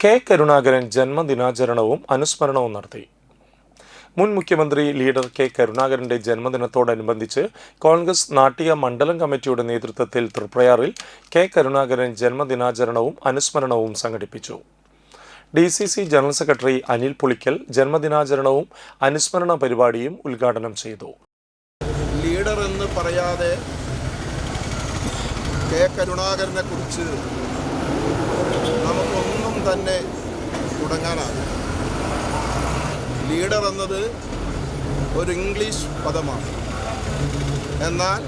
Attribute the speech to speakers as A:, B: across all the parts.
A: K Karunakaran ജന്മദിനാചരണവും അനുസ്മരണവും നടത്തി. മുൻ മുഖ്യമന്ത്രി ലീഡർ കെ കരുണാകരന്റെ ജന്മദിനത്തോടനുബന്ധിച്ച് കോൺഗ്രസ് നാട്ടിക മണ്ഡലം കമ്മിറ്റിയുടെ നേതൃത്വത്തിൽ തൃപ്രയാറിൽ കെ കരുണാകരൻ ജന്മദിനാചരണവും അനുസ്മരണവും സംഘടിപ്പിച്ചു. DCC general secretary Anil Pulikkal ജന്മദിനാചരണവും അനുസ്മരണ പരിപാടിയും ഉദ്ഘാടനം ചെയ്തു.
B: ലീഡർ എന്ന് പറയാതെ കെ കരുണാകരനെ കുറിച്ച് നമുക്കൊന്നും തന്നെ തുടങ്ങാനാകും. ലീഡർ എന്നത് ഒരു ഇംഗ്ലീഷ് പദമാണ്. എന്നാൽ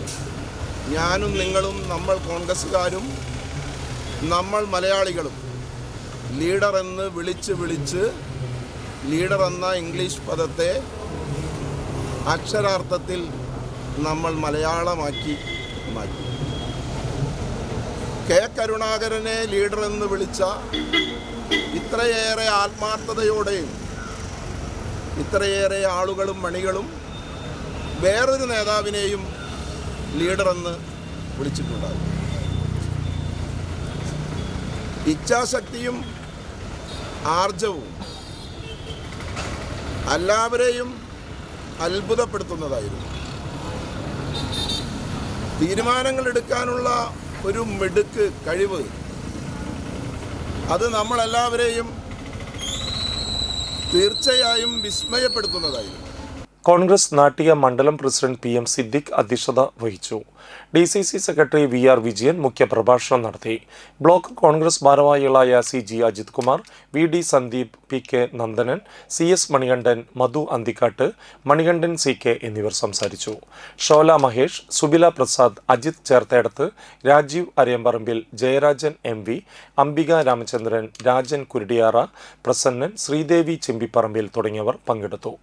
B: ഞാനും നിങ്ങളും, നമ്മൾ കോൺഗ്രസ്സുകാരും, നമ്മൾ മലയാളികളും ലീഡർ എന്ന് വിളിച്ച് ലീഡർ എന്ന ഇംഗ്ലീഷ് പദത്തെ അക്ഷരാർത്ഥത്തിൽ നമ്മൾ മലയാളമാക്കി മാറ്റി. കെ കരുണാകരനെ ലീഡർ എന്ന് വിളിച്ച ഇത്രയേറെ ആത്മാർത്ഥതയോടെയും ഇത്രയേറെ ആളുകളും മണികളും വേറൊരു നേതാവിനെയും ലീഡർ എന്ന് വിളിച്ചിട്ടുണ്ടാകും. ഇച്ഛാശക്തിയും ആർജവും എല്ലാവരെയും അത്ഭുതപ്പെടുത്തുന്നതായിരുന്നു. തീരുമാനങ്ങൾ എടുക്കാനുള്ള ഒരു മിടുക്ക്, കഴിവ്, അത് നമ്മളെല്ലാവരെയും തീർച്ചയായും വിസ്മയപ്പെടുത്തുന്നതായിരുന്നു.
A: കോൺഗ്രസ് നാട്ടിക മണ്ഡലം പ്രസിഡന്റ് PM സിദ്ദിഖ് അധ്യക്ഷത വഹിച്ചു. DCC സെക്രട്ടറി VR വിജയൻ മുഖ്യപ്രഭാഷണം നടത്തി. ബ്ലോക്ക് കോൺഗ്രസ് ഭാരവാഹികളായ CG Ajith Kumar, VD Sandeep, PK Nandanan, CS Manikandan, മധു അന്തിക്കാട്ട്, മണികണ്ഠൻ CK എന്നിവർ സംസാരിച്ചു. ഷോല മഹേഷ്, സുബില പ്രസാദ്, അജിത് ചേർത്തേടത്ത്, രാജീവ് അരയമ്പറമ്പിൽ, ജയരാജൻ MV, അംബിക രാമചന്ദ്രൻ, രാജൻ കുരുടിയാറ, പ്രസന്നൻ, ശ്രീദേവി ചെമ്പിപ്പറമ്പിൽ തുടങ്ങിയവർ പങ്കെടുത്തു.